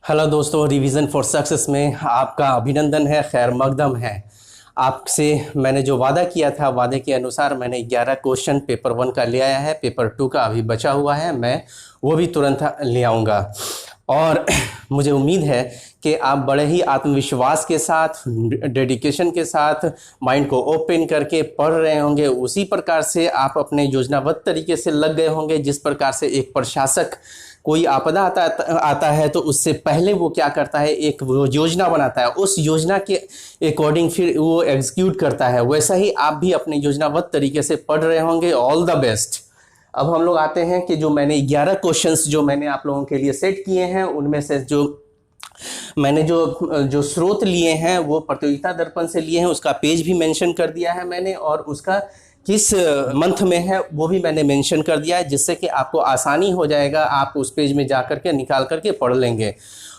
Hello दोस्तों, revision for success में आपका अभिनंदन है, खैर मकदम है। आपसे मैंने जो वादा किया था, वादे के अनुसार मैंने 11 क्वेश्चन पेपर 1 का ले आया है। पेपर 2 का अभी बचा हुआ है, मैं वो भी तुरंत ले आऊँगा। और मुझे उम्मीद है कि आप बड़े ही आत्मविश्वास के साथ, डेडिकेशन के साथ, माइंड को ओपन करके पढ़ रहे होंगे। उसी प्रकार से आप अपने योजनाबद्ध तरीके से लग गए होंगे। जिस प्रकार से एक प्रशासक कोई आपदा आता है तो उससे पहले वो क्या करता है, एक वो योजना बनाता है, उस योजना के अकॉर्डिंग फिर वो एग्जीक्यूट करता है। वैसा ही आप भी अपने योजनाबद्ध तरीके से पढ़ रहे होंगे। All the best. अब हम लोग आते हैं कि जो मैंने 11 क्वेश्चंस जो मैंने आप लोगों के लिए सेट किए हैं, उनमें से जो मैंने जो स्रोत लिए हैं वो प्रतियोगिता दर्पण से लिए हैं। उसका पेज भी मेंशन कर दिया है मैंने, और उसका किस मंथ में है वो भी मैंने मेंशन कर दिया है, जिससे कि आपको आसानी हो जाएगा। आप उस पेज में जा करके निकाल करके पढ़ लेंगे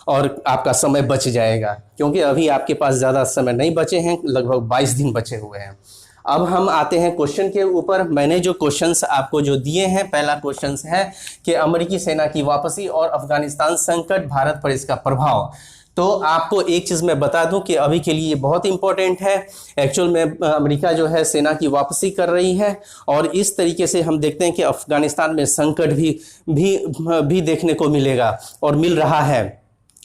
और आपका समय बच जाएगा, क्योंकि अभी आपके पास ज़्यादा समय नहीं बचे हैं, लगभग 22 दिन बचे हुए हैं। अब हम आते हैं क्वेश्चन के ऊपर। मैंने जो क्वेश्चंस आपको जो दिए हैं, पहला क्वेश्चंस है कि अमेरिकी सेना की वापसी और अफगानिस्तान संकट, भारत पर इसका प्रभाव। तो आपको एक चीज़ मैं बता दूं कि अभी के लिए बहुत इंपॉर्टेंट है। एक्चुअल में अमेरिका जो है सेना की वापसी कर रही है, और इस तरीके से हम देखते हैं कि अफगानिस्तान में संकट भी देखने को मिलेगा और मिल रहा है।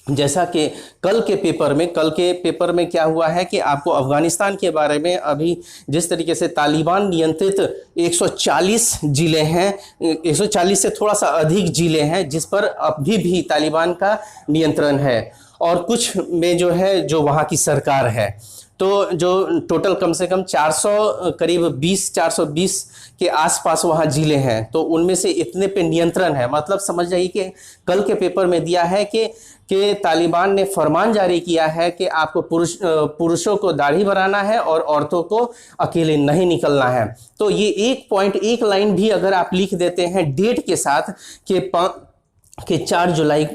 जैसा कि कल के पेपर में क्या हुआ है कि आपको अफगानिस्तान के बारे में अभी जिस तरीके से तालिबान नियंत्रित 140 जिले हैं, 140 से थोड़ा सा अधिक जिले हैं जिस पर अभी भी तालिबान का नियंत्रण है, और कुछ में जो है जो वहाँ की सरकार है। तो जो टोटल कम से कम 400 करीब 420 के आसपास वहाँ जिले हैं, तो उनमें से इतने पे नियंत्रण है। मतलब समझ जाइए कि कल के पेपर में दिया है कि तालिबान ने फरमान जारी किया है कि आपको पुरुषों को दाढ़ी बनाना है और औरतों को अकेले नहीं निकलना है। तो ये एक पॉइंट, एक लाइन भी अगर आप लिख देते हैं डेट के साथ कि 4 जुलाई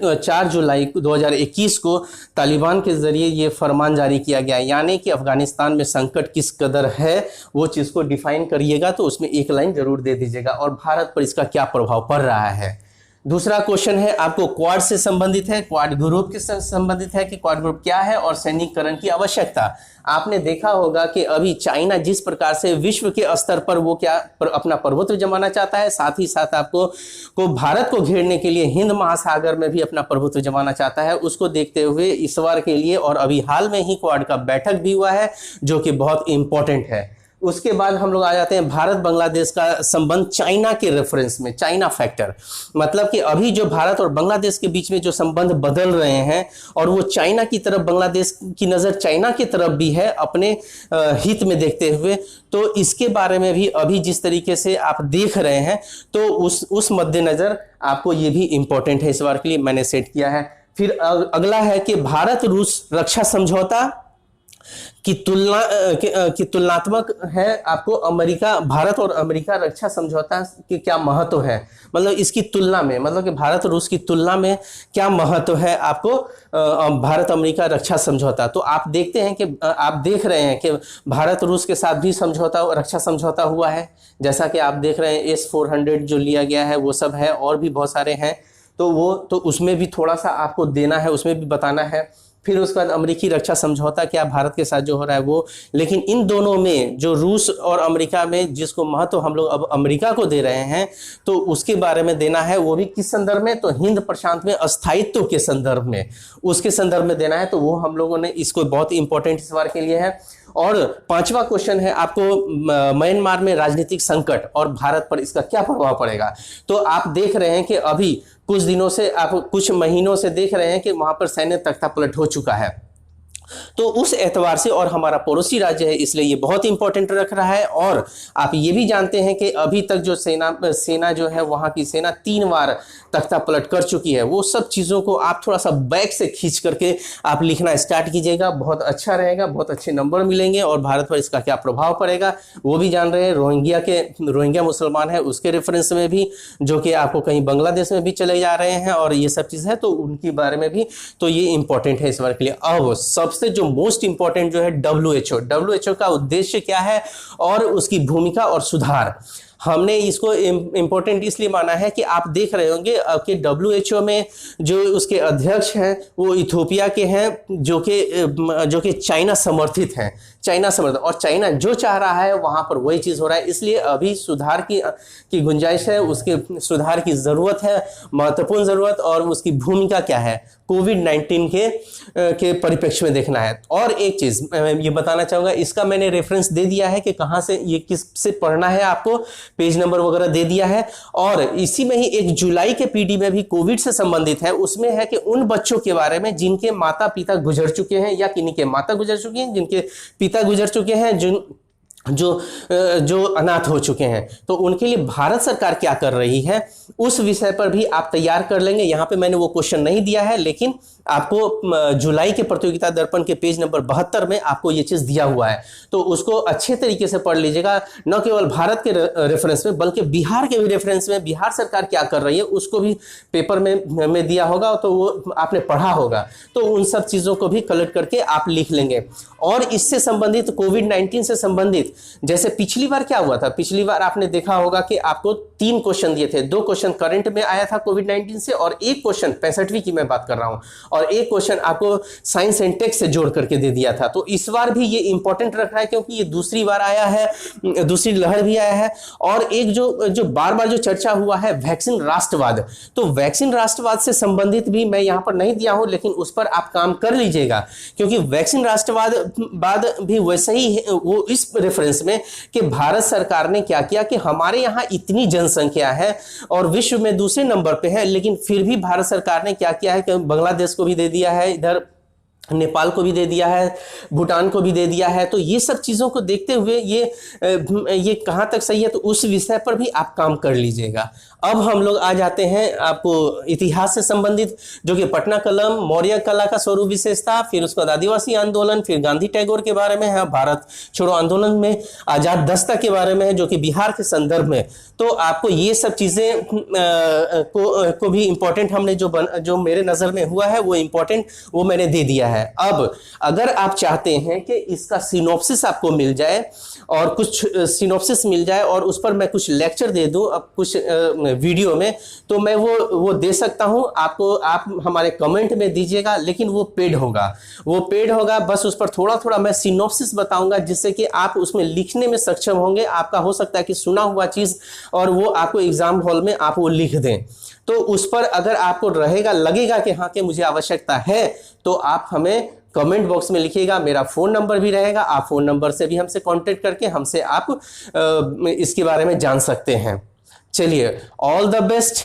2021 को तालिबान के ज़रिए ये फरमान जारी किया गया, यानी कि अफगानिस्तान में संकट किस कदर है वो चीज़ को डिफाइन करिएगा, तो उसमें एक लाइन जरूर दे दीजिएगा, और भारत पर इसका क्या प्रभाव पड़ रहा है। दूसरा क्वेश्चन है आपको क्वाड से संबंधित है, क्वाड ग्रुप के संबंधित है कि क्वाड ग्रुप क्या है और सैनिकीकरण की आवश्यकता। आपने देखा होगा कि अभी चाइना जिस प्रकार से विश्व के स्तर पर वो अपना प्रभुत्व जमाना चाहता है, साथ ही साथ आपको भारत को घेरने के लिए हिंद महासागर में भी अपना प्रभुत्व जमाना चाहता है। उसको देखते हुए इस बार के लिए और अभी हाल में ही क्वाड का बैठक भी हुआ है, जो कि बहुत इंपॉर्टेंट है। उसके बाद हम लोग आ जाते हैं भारत बांग्लादेश का संबंध चाइना के रेफरेंस में, चाइना फैक्टर। मतलब कि अभी जो भारत और बांग्लादेश के बीच में जो संबंध बदल रहे हैं, और वो चाइना की तरफ, बांग्लादेश की नज़र चाइना की तरफ भी है अपने हित में देखते हुए। तो इसके बारे में भी अभी जिस तरीके से आप देख रहे हैं, तो उस मद्देनज़र आपको ये भी इंपॉर्टेंट है, इस बार के लिए मैंने सेट किया है। फिर अगला है कि भारत रूस रक्षा समझौता की तुलनात्मक है। आपको भारत और अमेरिका रक्षा समझौता के क्या महत्व है, मतलब इसकी तुलना में, मतलब कि भारत रूस की तुलना में क्या महत्व है आपको भारत अमेरिका रक्षा समझौता। तो आप देखते हैं कि आप देख रहे हैं कि भारत रूस के साथ भी रक्षा समझौता हुआ है, जैसा कि आप देख रहे हैं S-400 जो लिया गया है वो सब है, और भी बहुत सारे हैं। तो उसमें भी थोड़ा सा आपको देना है, उसमें भी बताना है। फिर उसके बाद अमेरिकी रक्षा समझौता क्या भारत के साथ जो हो रहा है वो, लेकिन इन दोनों में जो रूस और अमेरिका में जिसको महत्व हम लोग अब अमेरिका को दे रहे हैं, तो उसके बारे में देना है। वो भी किस संदर्भ में, तो हिंद प्रशांत में अस्थायित्व के संदर्भ में, उसके संदर्भ में देना है। तो वो हम लोगों ने इसको बहुत इंपॉर्टेंट इस बार के लिए है। और 5वां क्वेश्चन है आपको म्यांमार में राजनीतिक संकट और भारत पर इसका क्या प्रभाव पड़ेगा। तो आप देख रहे हैं कि अभी कुछ दिनों से, आप कुछ महीनों से देख रहे हैं कि वहां पर सैन्य तख्तापलट हो चुका है। तो उस एतबार से, और हमारा पड़ोसी राज्य है इसलिए ये बहुत इंपॉर्टेंट रख रहा है। और आप ये भी जानते हैं कि अभी तक जो सेना जो है, वहाँ की सेना 3 बार तख्ता पलट कर चुकी है। वो सब चीज़ों को आप थोड़ा सा बैक से खींच करके आप लिखना स्टार्ट कीजिएगा, बहुत अच्छा रहेगा, बहुत अच्छे नंबर मिलेंगे। और भारत पर इसका क्या प्रभाव पड़ेगा वो भी जान रहे हैं। रोहिंग्या मुसलमान है उसके रेफरेंस में भी, जो कि आपको कहीं बांग्लादेश में भी चले जा रहे हैं, और ये सब चीज़ है, तो उनके बारे में भी तो ये इंपॉर्टेंट है इस बार के लिए। अब सबसे जो मोस्ट इंपॉर्टेंट जो है WHO का उद्देश्य क्या है और उसकी भूमिका और सुधार। हमने इसको इम्पोर्टेंट इसलिए माना है कि आप देख रहे होंगे कि WHO में जो उसके अध्यक्ष हैं वो इथियोपिया के हैं, जो कि चाइना समर्थित हैं, चाइना समर्थित, और चाइना जो चाह रहा है वहाँ पर वही चीज़ हो रहा है। इसलिए अभी सुधार की गुंजाइश है, उसके सुधार की ज़रूरत है, महत्वपूर्ण ज़रूरत, और उसकी भूमिका क्या है कोविड-19 के परिप्रेक्ष्य में देखना है। और एक चीज़ मैं ये बताना चाहूँगा, इसका मैंने रेफरेंस दे दिया है कि कहाँ से ये किस से पढ़ना है, आपको पेज नंबर वगैरह दे दिया है। और इसी में ही 1 जुलाई के पीडी में भी कोविड से संबंधित है, उसमें है कि उन बच्चों के बारे में जिनके माता पिता गुजर चुके हैं या किन्हीं के माता गुजर चुके हैं, जिनके पिता गुजर चुके हैं, जो अनाथ हो चुके हैं, तो उनके लिए भारत सरकार क्या कर रही है उस विषय पर भी आप तैयार कर लेंगे। यहाँ पे मैंने वो क्वेश्चन नहीं दिया है, लेकिन आपको जुलाई के प्रतियोगिता दर्पण के पेज नंबर 72 में आपको ये चीज़ दिया हुआ है, तो उसको अच्छे तरीके से पढ़ लीजिएगा। न केवल भारत के रेफरेंस में बल्कि बिहार के भी रेफरेंस में बिहार सरकार क्या कर रही है उसको भी पेपर में दिया होगा, तो वो आपने पढ़ा होगा, तो उन सब चीज़ों को भी कलेक्ट करके आप लिख लेंगे। और इससे संबंधित कोविड-19 से संबंधित जैसे पिछली बार क्या हुआ था, पिछली बार आपने देखा होगा कि आपको 3 क्वेश्चन दिए थे, 2 क्वेश्चन करंट में आया था कोविड-19 से, और 1 क्वेश्चन 65वीं की मैं बात कर रहा हूं, और 1 क्वेश्चन आपको साइंस एंड टेक से जोड़ करके दे दिया था। तो इस बार भी ये इंपॉर्टेंट रख रहा है क्योंकि ये दूसरी बार आया है, दूसरी लहर भी आया है। और एक जो बार बार जो चर्चा हुआ है वैक्सीन राष्ट्रवाद, तो वैक्सीन राष्ट्रवाद से संबंधित भी मैं यहाँ पर नहीं दिया हूँ, लेकिन उस पर आप काम कर लीजिएगा, क्योंकि वैक्सीन राष्ट्रवाद भी वैसे ही है, वो इस रेफरेंस में कि भारत सरकार ने क्या किया कि हमारे यहाँ इतनी जनसंख्या है और विश्व में दूसरे नंबर पे है, लेकिन फिर भी भारत सरकार ने क्या किया है कि बांग्लादेश को भी दे दिया है, इधर नेपाल को भी दे दिया है, भूटान को भी दे दिया है। तो ये सब चीज़ों को देखते हुए ये कहाँ तक सही है, तो उस विषय पर भी आप काम कर लीजिएगा। अब हम लोग आ जाते हैं आपको इतिहास से संबंधित, जो कि पटना कलम, मौर्य कला का स्वरूप विशेषता, फिर उसके बाद आदिवासी आंदोलन, फिर गांधी टैगोर के बारे में है, भारत छोड़ो आंदोलन में आजाद दस्ता के बारे में है जो कि बिहार के संदर्भ में। तो आपको ये सब चीज़ें को भी इम्पोर्टेंट हमने जो मेरे नज़र में हुआ है वो इम्पोर्टेंट वो मैंने दे दिया है। अब अगर आप चाहते हैं कि इसका सिनॉप्सिस आपको मिल जाए और कुछ सिनॉप्सिस मिल जाए और उस पर मैं कुछ लेक्चर दे दूं अब कुछ वीडियो में, तो मैं वो दे सकता हूं आपको। आप हमारे कमेंट में दीजिएगा, लेकिन वो पेड होगा, बस उस पर थोड़ा थोड़ा मैं सिनॉप्सिस बताऊंगा, जिससे कि आप उसमें लिखने में सक्षम होंगे। आपका हो सकता है कि सुना हुआ चीज़ और वो आपको एग्जाम हॉल में आप वो लिख दें, तो उस पर अगर आपको लगेगा कि हाँ कि मुझे आवश्यकता है, तो आप हमें कमेंट बॉक्स में लिखिएगा। मेरा फ़ोन नंबर भी रहेगा, आप फ़ोन नंबर से भी हमसे कांटेक्ट करके हमसे आप इसके बारे में जान सकते हैं। चलिए, ऑल द बेस्ट।